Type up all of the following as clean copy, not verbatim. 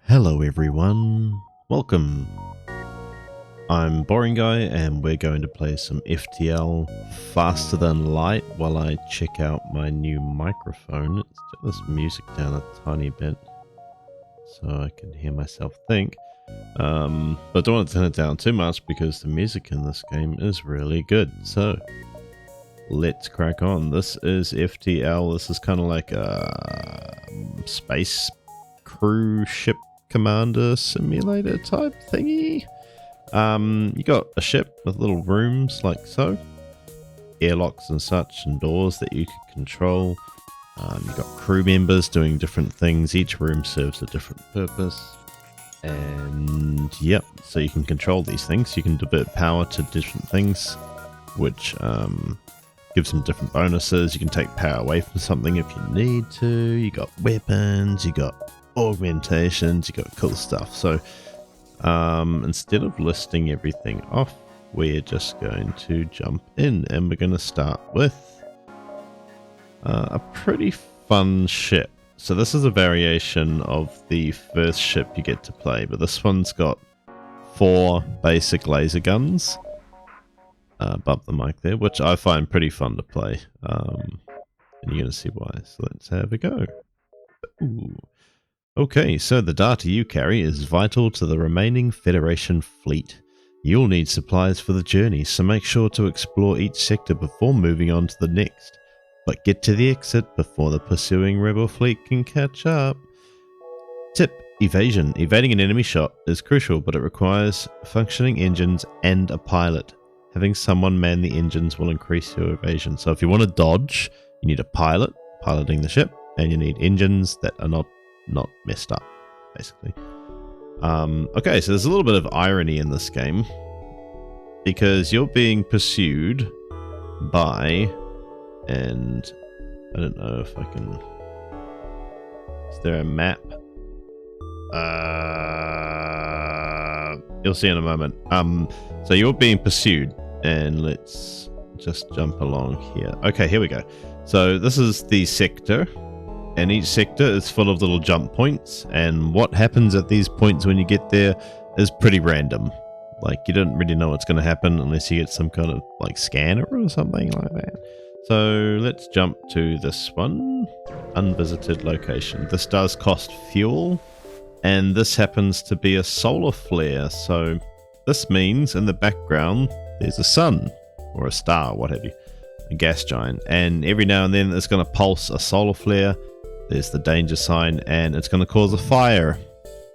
Hello everyone, welcome. I'm Boring Guy and we're going to play some FTL faster than light while I check out my new microphone. Let's turn this music down a tiny bit so I can hear myself think. But don't want to turn it down too much because the music in this game is really good. So let's crack on. This is FTL. This is kind of like a space cruise ship commander simulator type thingy. You got a ship with little rooms like so, airlocks and such, and doors that you can control. You got crew members doing different things. Each room serves a different purpose, and yep, so you can control these things. You can divert power to different things, which gives them different bonuses. You can take power away from something if you need to. You got weapons, you got augmentations, you got cool stuff. So instead of listing everything off, we're just going to jump in and we're going to start with a pretty fun ship. So this is a variation of the first ship you get to play, but this one's got 4 basic laser guns. Bump the mic there, which I find pretty fun to play, and you're going to see why. So let's have a go. Ooh. Okay, so the data you carry is vital to the remaining Federation fleet. You'll need supplies for the journey, so make sure to explore each sector before moving on to the next. But get to the exit before the pursuing rebel fleet can catch up. Tip: evasion. Evading an enemy shot is crucial, but it requires functioning engines and a pilot. Having someone man the engines will increase your evasion. So if you want to dodge, you need a pilot piloting the ship, and you need engines that are not messed up, basically. Okay, so there's a little bit of irony in this game because you're being pursued by, and I don't know if I can, is there a map? You'll see in a moment. So you're being pursued, and let's just jump along here. Okay, here we go. So this is the sector, and each sector is full of little jump points, and what happens at these points when you get there is pretty random. Like, you don't really know what's going to happen unless you get some kind of like scanner or something like that. So let's jump to this one, unvisited location. This does cost fuel, and this happens to be a solar flare. So this means in the background there's a sun or a star, what have you, a gas giant, and every now and then it's going to pulse a solar flare. There's the danger sign, and it's going to cause a fire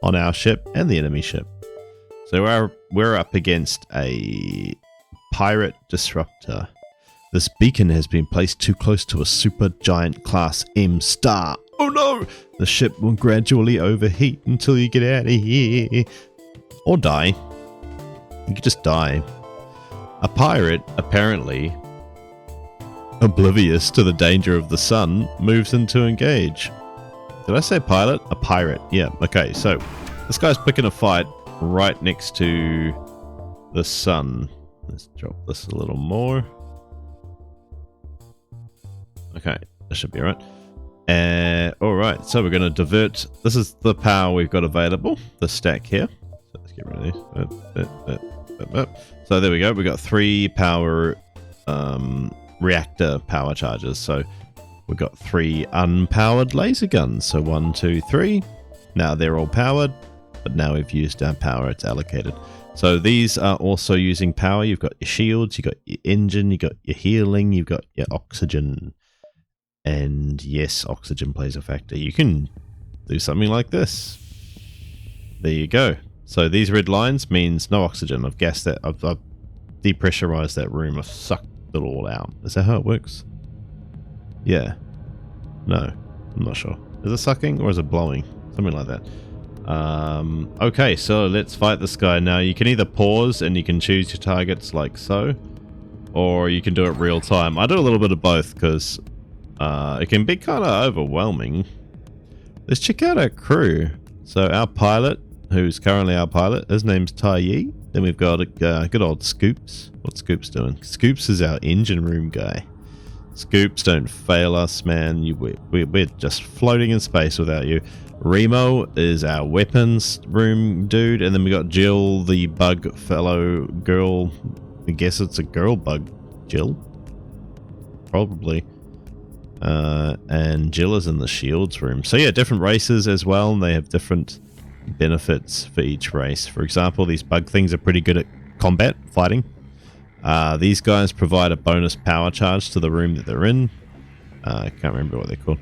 on our ship and the enemy ship. So we're up against a pirate disruptor. This beacon has been placed too close to a super giant class M star. Oh no! The ship will gradually overheat until you get out of here. Or die. You could just die. A pirate, apparently oblivious to the danger of the sun, moves in to engage. Did I say pilot? A pirate. Yeah, okay, so this guy's picking a fight right next to the sun. Let's drop this a little more. Okay, that should be right. Alright, so we're going to divert. This is the power we've got available, the stack here. So let's get rid of these. So there we go, we've got 3 power reactor power charges. So we've got 3 unpowered laser guns. So 1, 2, 3. Now they're all powered, but now we've used our power, it's allocated. So these are also using power. You've got your shields, you've got your engine, you've got your healing, you've got your oxygen. And yes, oxygen plays a factor. You can do something like this. There you go. So these red lines means no oxygen. I've gassed that. I've depressurized that room. I've sucked it all out. Is that how it works? Yeah. No, I'm not sure. Is it sucking or is it blowing? Something like that. Okay, so let's fight this guy. Now you can either pause and you can choose your targets like so, or you can do it real time. I do a little bit of both because it can be kind of overwhelming. Let's check out our crew. So our pilot, who's currently our pilot, his name's Tai Yi. Then we've got good old Scoops. What's Scoops doing? Scoops is our engine room guy. Scoops, don't fail us, man. We're just floating in space without you. Remo is our weapons room dude, and then we got Jill, the bug fellow girl. I guess it's a girl bug. Jill? Probably. And Jill is in the shields room. So yeah, different races as well, and they have different benefits for each race. For example, these bug things are pretty good at combat, fighting. These guys provide a bonus power charge to the room that they're in. I can't remember what they're called.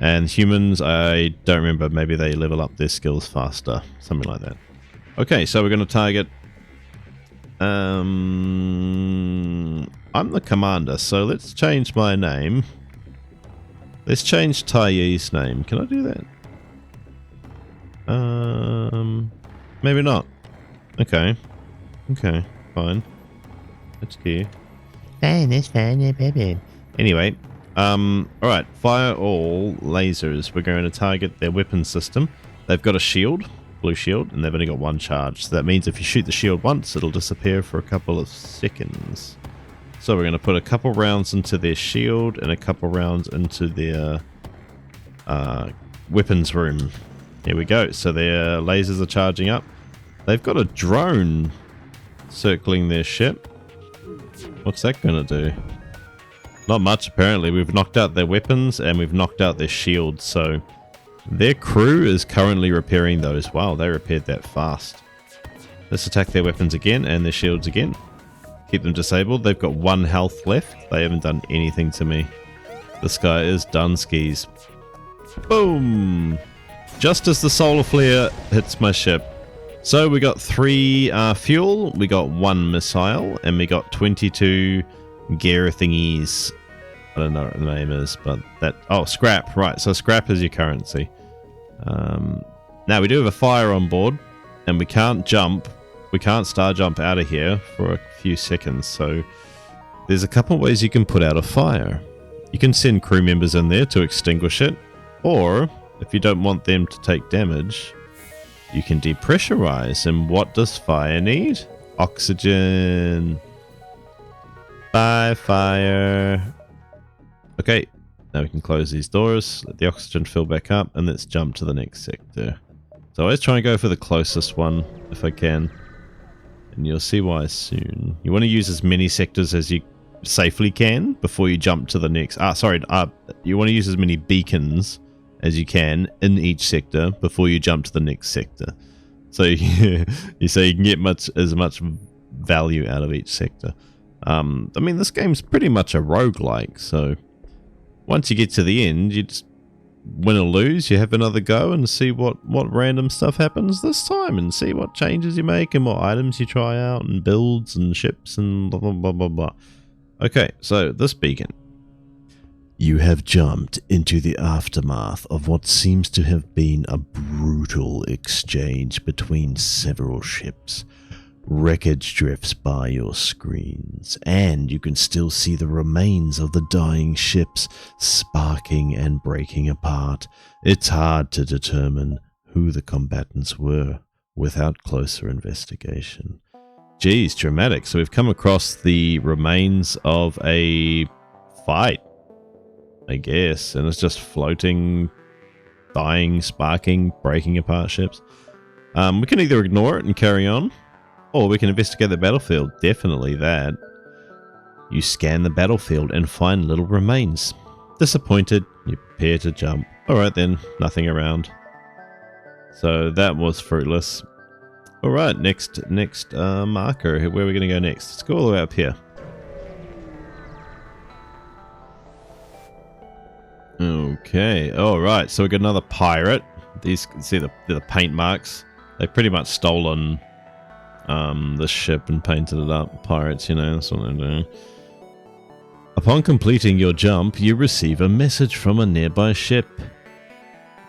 And humans, I don't remember. Maybe they level up their skills faster. Something like that. Okay, so we're going to target... I'm the commander, so let's change my name. Let's change Taiyi's name. Can I do that? Maybe not. Okay. Okay, fine. That's cute. Fine, that's fine, baby. Anyway, alright, fire all lasers. We're going to target their weapon system. They've got a shield, blue shield, and they've only got one charge. So that means if you shoot the shield once, it'll disappear for a couple of seconds. So we're going to put a couple rounds into their shield and a couple rounds into their weapons room. Here we go. So their lasers are charging up. They've got a drone circling their ship. What's that going to do? Not much, apparently. We've knocked out their weapons and we've knocked out their shields, so their crew is currently repairing those. Wow, they repaired that fast. Let's attack their weapons again and their shields again. Keep them disabled. They've got 1 health left. They haven't done anything to me. This guy is done skis. Boom! Just as the solar flare hits my ship. So we got 3 fuel, we got 1 missile, and we got 22 gear thingies. I don't know what the name is, but that... Oh, scrap. Right, so scrap is your currency. Now, we do have a fire on board, and we can't jump. We can't star jump out of here for a few seconds, so there's a couple ways you can put out a fire. You can send crew members in there to extinguish it, or if you don't want them to take damage, you can depressurize. And what does fire need? Oxygen. Bye, fire. Okay, now we can close these doors, let the oxygen fill back up, and let's jump to the next sector. So I always try and go for the closest one if I can, and you'll see why soon. You want to use as many sectors as you safely can before you jump to the next... you want to use as many beacons as you can in each sector before you jump to the next sector. So you can get as much value out of each sector. I mean, this game's pretty much a roguelike, so once you get to the end, you just win or lose, you have another go and see what random stuff happens this time, and see what changes you make and what items you try out and builds and ships and blah blah blah blah blah. Okay, so this beacon. You have jumped into the aftermath of what seems to have been a brutal exchange between several ships. Wreckage drifts by your screens, and you can still see the remains of the dying ships sparking and breaking apart. It's hard to determine who the combatants were without closer investigation. Geez, dramatic. So we've come across the remains of a fight, I guess, and it's just floating, dying, sparking, breaking apart ships. We can either ignore it and carry on, or we can investigate the battlefield. Definitely that. You scan the battlefield and find little remains. Disappointed, you prepare to jump. Alright then, nothing around. So that was fruitless. Alright, next marker. Where are we going to go next? Let's go all the way up here. Okay, alright, so we got another pirate. These, see the paint marks? They've pretty much stolen the ship and painted it up. Pirates, you know, that's what they're doing. Upon completing your jump, you receive a message from a nearby ship.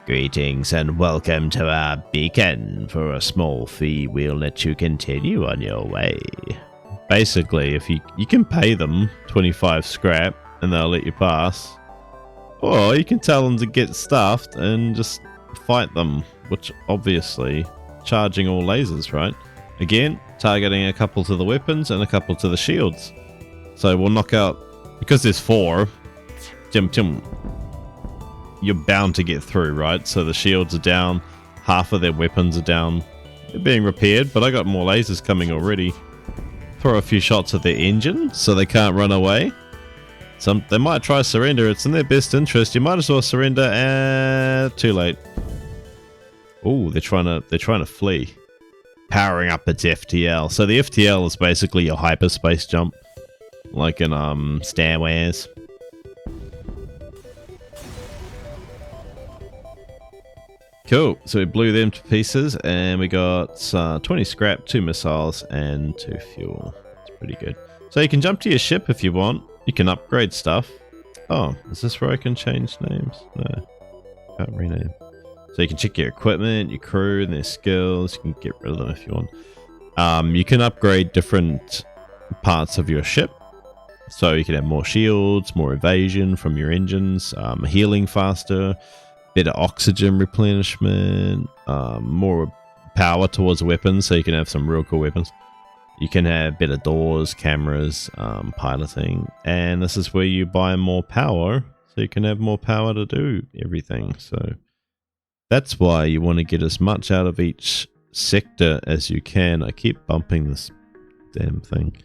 Greetings and welcome to our beacon. For a small fee, we'll let you continue on your way. Basically, if you can pay them 25 scrap and they'll let you pass. Or you can tell them to get stuffed and just fight them, which obviously charging all lasers, right? Again, targeting a couple to the weapons and a couple to the shields. So we'll knock out, because there's 4, you're bound to get through, right? So the shields are down, half of their weapons are down. They're being repaired, but I got more lasers coming already. Throw a few shots at their engine so they can't run away. They might try surrender. It's in their best interest. You might as well surrender. Too late. Oh, they're trying to flee. Powering up its FTL. So the FTL is basically your hyperspace jump, like in Stairwares. Cool. So we blew them to pieces, and we got 20 scrap, 2 missiles, and 2 fuel. That's pretty good. So you can jump to your ship if you want. You can upgrade stuff. Oh, is this where I can change names? No, can't rename. So you can check your equipment, your crew, and their skills. You can get rid of them if you want. You can upgrade different parts of your ship. So you can have more shields, more evasion from your engines, healing faster, better oxygen replenishment, more power towards weapons, so you can have some real cool weapons. You can have better doors, cameras, piloting, and this is where you buy more power, so you can have more power to do everything. So that's why you want to get as much out of each sector as you can. I keep bumping this damn thing.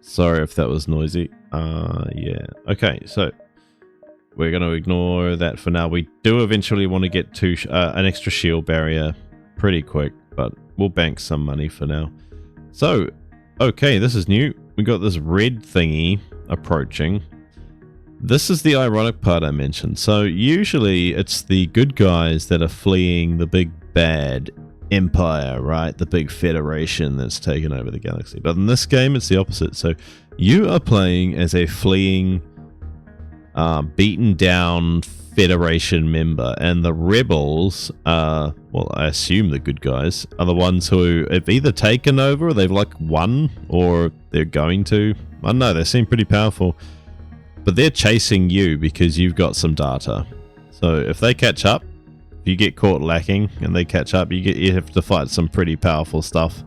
Sorry if that was noisy. Yeah. Okay, so we're going to ignore that for now. We do eventually want to get to an extra shield barrier pretty quick, but we'll bank some money for now. So, okay, this is new. We got this red thingy approaching. This is the ironic part I mentioned. So usually it's the good guys that are fleeing the big bad empire, right? The big federation that's taken over the galaxy. But in this game, it's the opposite. So you are playing as a fleeing, beaten down Federation member, and the rebels, well, I assume the good guys, are the ones who have either taken over, or they've like won, or they're going to. I don't know, they seem pretty powerful, but they're chasing you because you've got some data. So if they catch up, if you get caught lacking and they catch up, you have to fight some pretty powerful stuff,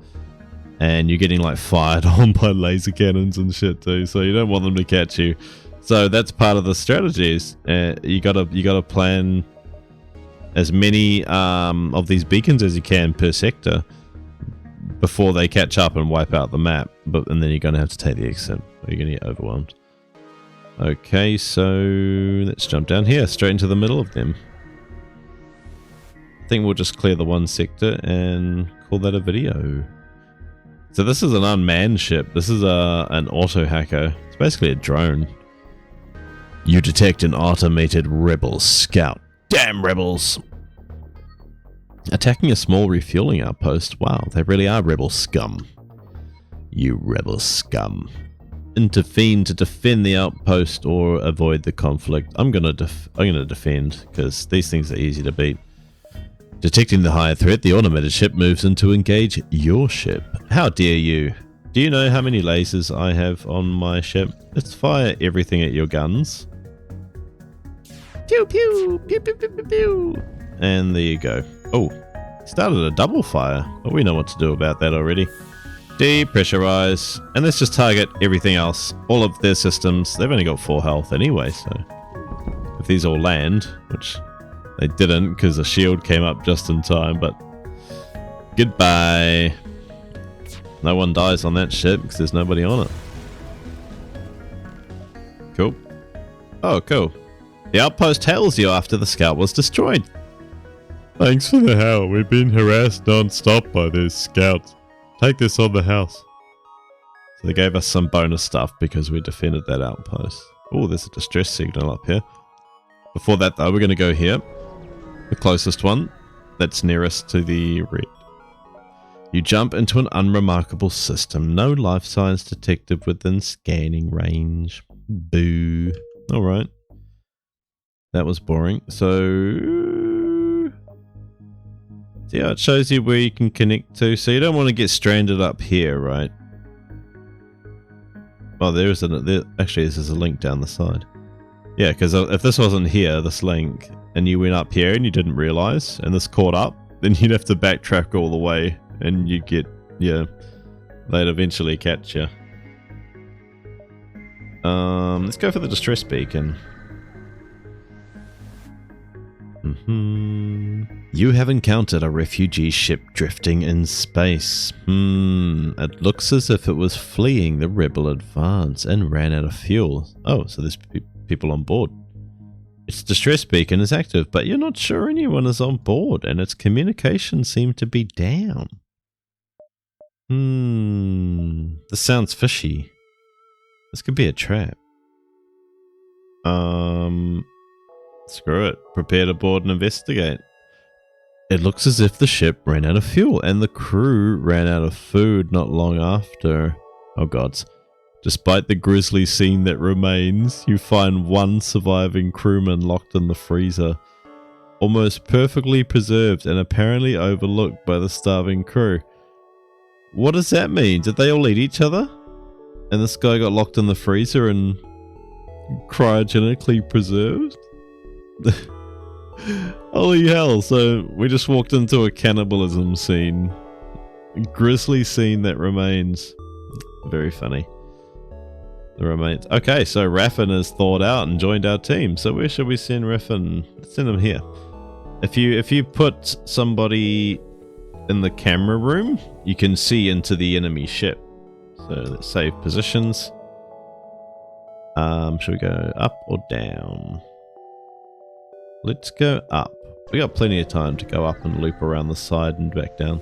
and you're getting like fired on by laser cannons and shit too, so you don't want them to catch you. So that's part of the strategies. You gotta plan as many of these beacons as you can per sector before they catch up and wipe out the map. And then you're gonna have to take the exit, or you're gonna get overwhelmed. Okay, so let's jump down here, straight into the middle of them. I think we'll just clear the one sector and call that a video. So this is an unmanned ship. This is an auto hacker. It's basically a drone. You detect an automated rebel scout. Damn rebels! Attacking a small refueling outpost. Wow, they really are rebel scum. You rebel scum. Intervene to defend the outpost or avoid the conflict. I'm gonna defend, because these things are easy to beat. Detecting the higher threat, the automated ship moves in to engage your ship. How dare you? Do you know how many lasers I have on my ship? Let's fire everything at your guns. Pew pew, pew pew pew pew pew. And there you go. Oh, started a double fire. But we know what to do about that already. Depressurize. And let's just target everything else. All of their systems. They've only got 4 health anyway, so if these all land, which they didn't because the shield came up just in time, but goodbye. No one dies on that ship because there's nobody on it. Cool. Oh, cool. The outpost hails you after the scout was destroyed. Thanks for the help. We've been harassed non-stop by these scouts. Take this on the house. So they gave us some bonus stuff because we defended that outpost. Oh, there's a distress signal up here. Before that though, we're going to go here. The closest one. That's nearest to the red. You jump into an unremarkable system. No life signs detected within scanning range. Boo. Alright. That was boring. So yeah, it shows you where you can connect to. So you don't want to get stranded up here, right? Oh, actually this is a link down the side. Yeah, because if this wasn't here, this link, and you went up here and you didn't realize, and this caught up, then you'd have to backtrack all the way, and you'd get, yeah, they'd eventually catch you. Let's go for the distress beacon. You have encountered a refugee ship drifting in space. It looks as if it was fleeing the rebel advance and ran out of fuel. Oh, so there's people on board. Its distress beacon is active, but you're not sure anyone is on board, and its communication seem to be down. This sounds fishy. This could be a trap. Screw it. Prepare to board and investigate. It looks as if the ship ran out of fuel, and the crew ran out of food not long after. Oh gods. Despite the grisly scene that remains, you find one surviving crewman locked in the freezer, almost perfectly preserved and apparently overlooked by the starving crew. What does that mean? Did they all eat each other? And this guy got locked in the freezer and cryogenically preserved? Holy hell, so we just walked into a cannibalism scene. A grisly scene that remains. Very funny. The remains. Okay, so Raffin has thawed out and joined our team. So where should we send Raffin? Let's send him here. If you put somebody in the camera room, you can see into the enemy ship. So let's save positions. Should we go up or down? Let's go up. We got plenty of time to go up and loop around the side and back down.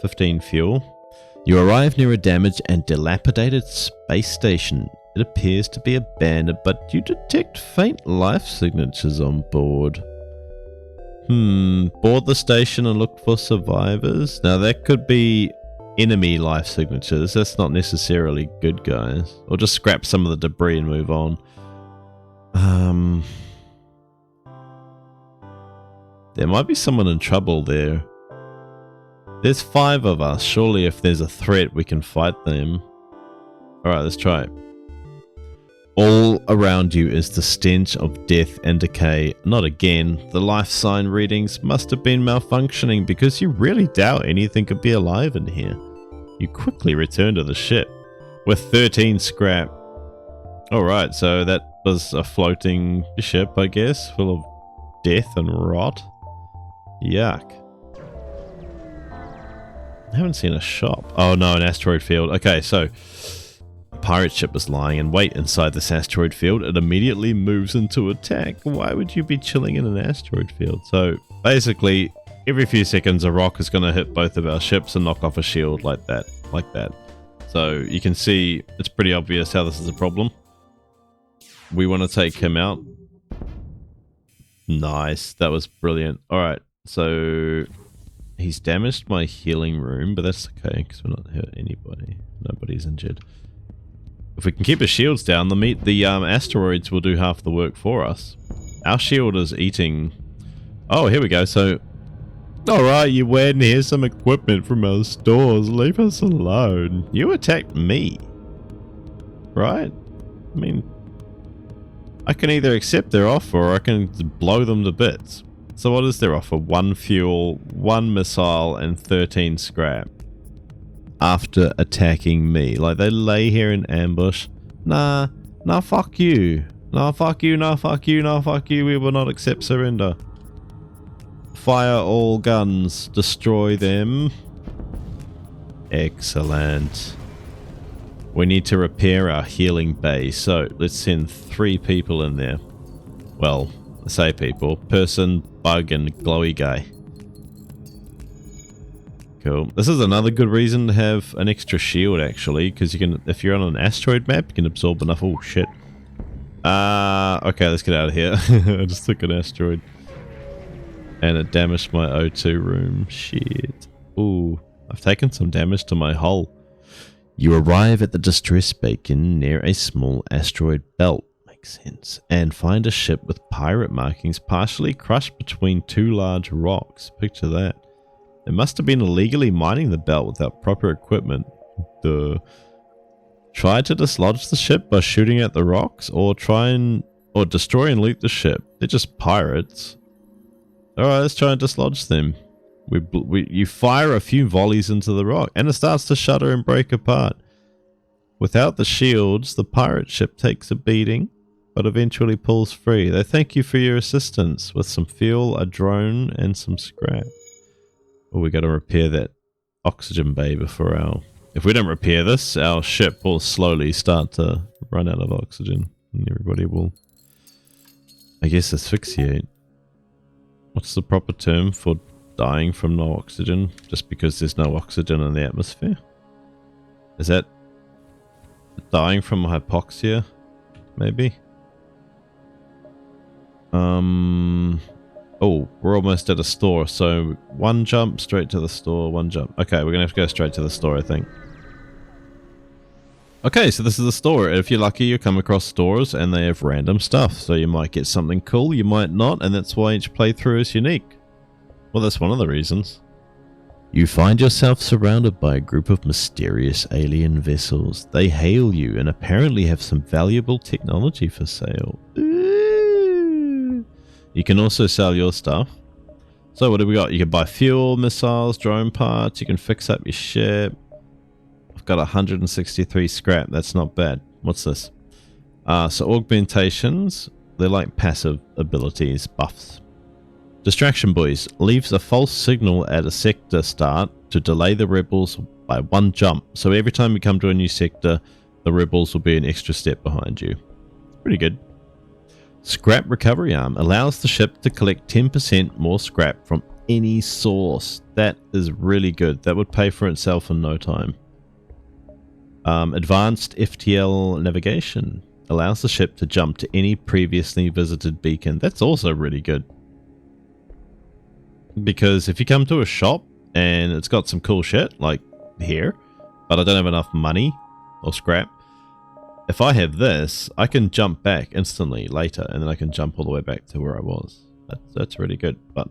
15 fuel. You arrive near a damaged and dilapidated space station. It appears to be abandoned, but you detect faint life signatures on board. Board the station and look for survivors. Now that could be enemy life signatures. That's not necessarily good guys. Or just scrap some of the debris and move on. There might be someone in trouble there. There's 5 of us. Surely if there's a threat, we can fight them. Alright, let's try it. All around you is the stench of death and decay. Not again. The life sign readings must have been malfunctioning because you really doubt anything could be alive in here. You quickly return to the ship with 13 scrap. Alright, so that was a floating ship, I guess, full of death and rot. Yuck. I haven't seen a shop. Oh no, an asteroid field. Okay, so a pirate ship is lying in wait inside this asteroid field. It immediately moves into attack. Why would you be chilling in an asteroid field? So basically, every few seconds a rock is going to hit both of our ships and knock off a shield like that. So you can see it's pretty obvious how this is a problem. We want to take him out. Nice, that was brilliant. Alright, so he's damaged my healing room, but that's okay because we're not hurt anybody. Nobody's injured. If we can keep his shields down, the asteroids will do half the work for us. Our shield is eating... Oh, here we go. So, alright, you went and here's some equipment from our stores. Leave us alone. You attacked me. Right? I mean, I can either accept their offer or I can blow them to bits. So what is their offer? 1 fuel, 1 missile, and 13 scrap. After attacking me. Like, they lay here in ambush. Nah, fuck you. Nah, fuck you, nah, fuck you, nah, fuck you. We will not accept surrender. Fire all guns. Destroy them. Excellent. We need to repair our healing bay. So, let's send 3 people in there. Well, I say people. Person, bug, and glowy guy. Cool. This is another good reason to have an extra shield, actually, because you can, if you're on an asteroid map, you can absorb enough. Oh shit. Okay, let's get out of here. I just took an asteroid, and it damaged my O2 room. Shit. Ooh, I've taken some damage to my hull. You arrive at the distress beacon near a small asteroid belt. Makes sense. And find a ship with pirate markings partially crushed between 2 large rocks. Picture that. They must have been illegally mining the belt without proper equipment. Duh. Try to dislodge the ship by shooting at the rocks, or destroy and loot the ship. They're just pirates. Alright, let's try and dislodge them. You fire a few volleys into the rock, and it starts to shudder and break apart. Without the shields, the pirate ship takes a beating. but eventually pulls free. They thank you for your assistance with some fuel, a drone, and some scrap. Well, we got to repair that oxygen bay before our... If we don't repair this, our ship will slowly start to run out of oxygen. And everybody will, I guess, asphyxiate. What's the proper term for dying from no oxygen? Just because there's no oxygen in the atmosphere? Is that dying from hypoxia? Maybe? Oh, we're almost at a store, so one jump straight to the store, one jump. Okay, we're gonna have to go straight to the store, I think. Okay, so this is the store. If you're lucky, you come across stores and they have random stuff. So you might get something cool, you might not, and that's why each playthrough is unique. Well, that's one of the reasons. You find yourself surrounded by a group of mysterious alien vessels. They hail you and apparently have some valuable technology for sale. Ooh. You can also sell your stuff. So what do we got? You can buy fuel, missiles, drone parts. You can fix up your ship. I've got 163 scrap. That's not bad. What's this? So augmentations. They're like passive abilities, buffs. Distraction Boys leaves a false signal at a sector start to delay the rebels by one jump. So every time you come to a new sector, the rebels will be an extra step behind you. Pretty good. Scrap Recovery Arm allows the ship to collect 10% more scrap from any source. That is really good. That would pay for itself in no time. Advanced FTL Navigation allows the ship to jump to any previously visited beacon. That's also really good. Because if you come to a shop and it's got some cool shit, like here, but I don't have enough money or scrap, if I have this, I can jump back instantly later, and then I can jump all the way back to where I was. That's really good. But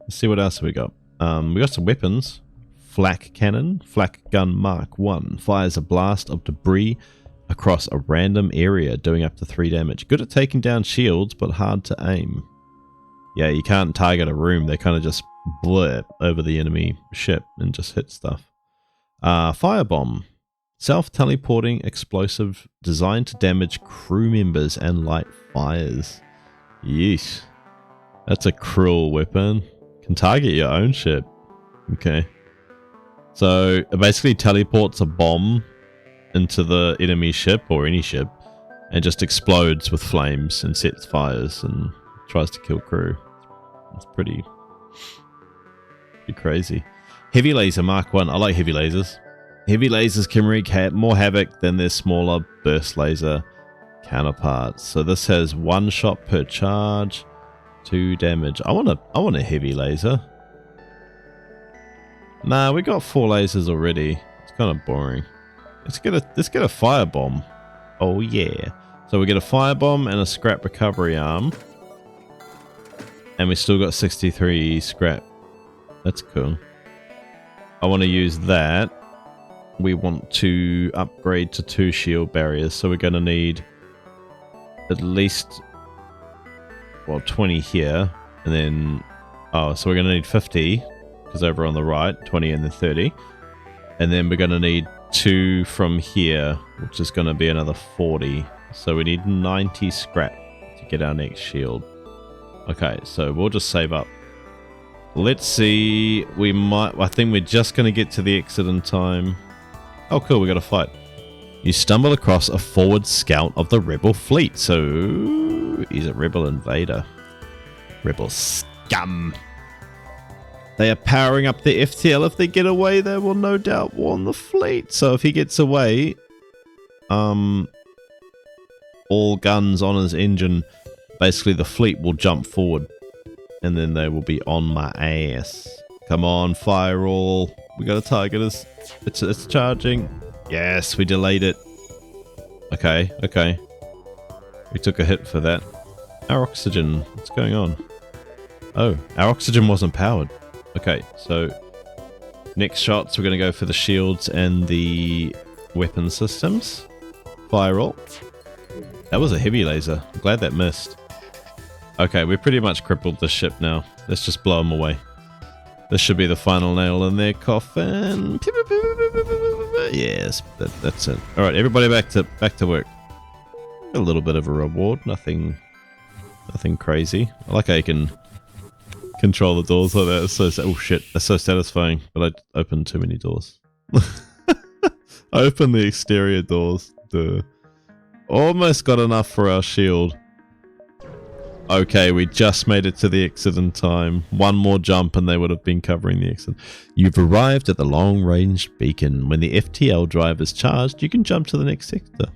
let's see what else we got. We got some weapons. Flak Cannon. Flak Gun Mark 1 fires a blast of debris across a random area, doing up to 3 damage. Good at taking down shields, but hard to aim. Yeah, you can't target a room. They kind of just blip over the enemy ship and just hit stuff. Firebomb. Self-teleporting explosive designed to damage crew members and light fires. Yeesh. That's a cruel weapon. Can target your own ship. Okay. So it basically teleports a bomb into the enemy ship or any ship and just explodes with flames and sets fires and tries to kill crew. It's pretty crazy. Heavy Laser Mark 1. I like heavy lasers. Heavy lasers can wreak more havoc than their smaller burst laser counterparts. So this has 1 shot per charge, 2 damage. I want a heavy laser. Nah, we got 4 lasers already. It's kind of boring. Let's get a firebomb. Oh yeah. So we get a firebomb and a scrap recovery arm. And we still got 63 scrap. That's cool. I want to use that. We want to upgrade to 2 shield barriers, so we're going to need at least, well, 20 here, and then, oh, so we're going to need 50, because over on the right, 20 and then 30, and then we're going to need 2 from here, which is going to be another 40, so we need 90 scrap to get our next shield. Okay, so we'll just save up. Let's see, I think we're just going to get to the exit in time. Oh cool, we got a fight. You stumble across a forward scout of the rebel fleet, so he's a rebel invader. Rebel scum. They are powering up the FTL. If they get away, they will no doubt warn the fleet. So if he gets away, all guns on his engine, basically the fleet will jump forward. And then they will be on my ass. Come on, fire all. We got to target us. It's charging. Yes, we delayed it. Okay, okay. We took a hit for that. Our oxygen. What's going on? Oh, our oxygen wasn't powered. Okay, so next shots we're going to go for the shields and the weapon systems. Fire all. That was a heavy laser. I'm glad that missed. Okay, we pretty much crippled the ship now. Let's just blow them away. This should be the final nail in their coffin. Yes, that's it. All right, everybody back to work. A little bit of a reward, nothing crazy. I like how you can control the doors like that. It's so, oh shit, that's so satisfying. But I opened too many doors. I opened the exterior doors. Duh. Almost got enough for our shield. Okay, we just made it to the exit in time. One more jump and they would have been covering the exit. You've arrived at the long-range beacon. When the FTL drive is charged, you can jump to the next sector.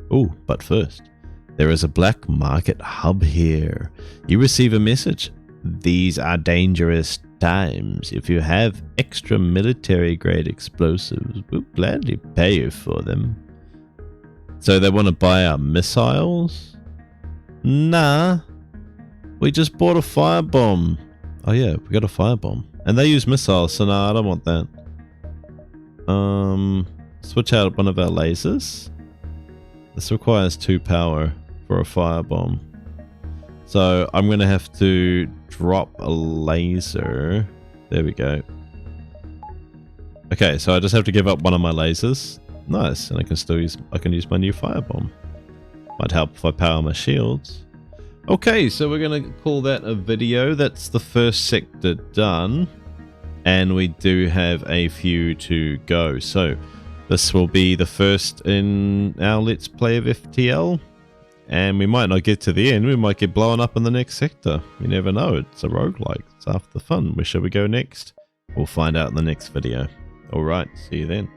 Oh, but first, there is a black market hub here. You receive a message. These are dangerous times. If you have extra military-grade explosives, we'll gladly pay you for them. So they want to buy our missiles? Nah, we just bought a firebomb. Oh yeah, we got a firebomb. And they use missiles, so nah, I don't want that. Switch out one of our lasers. This requires 2 power for a firebomb. So I'm going to have to drop a laser. There we go. Okay, so I just have to give up one of my lasers. Nice, and I can use my new firebomb. Might help if I power my shields. Okay, so we're going to call that a video. That's the first sector done. And we do have a few to go. So this will be the first in our Let's Play of FTL. And we might not get to the end. We might get blown up in the next sector. You never know. It's a roguelike. It's half the fun. Where shall we go next? We'll find out in the next video. Alright, see you then.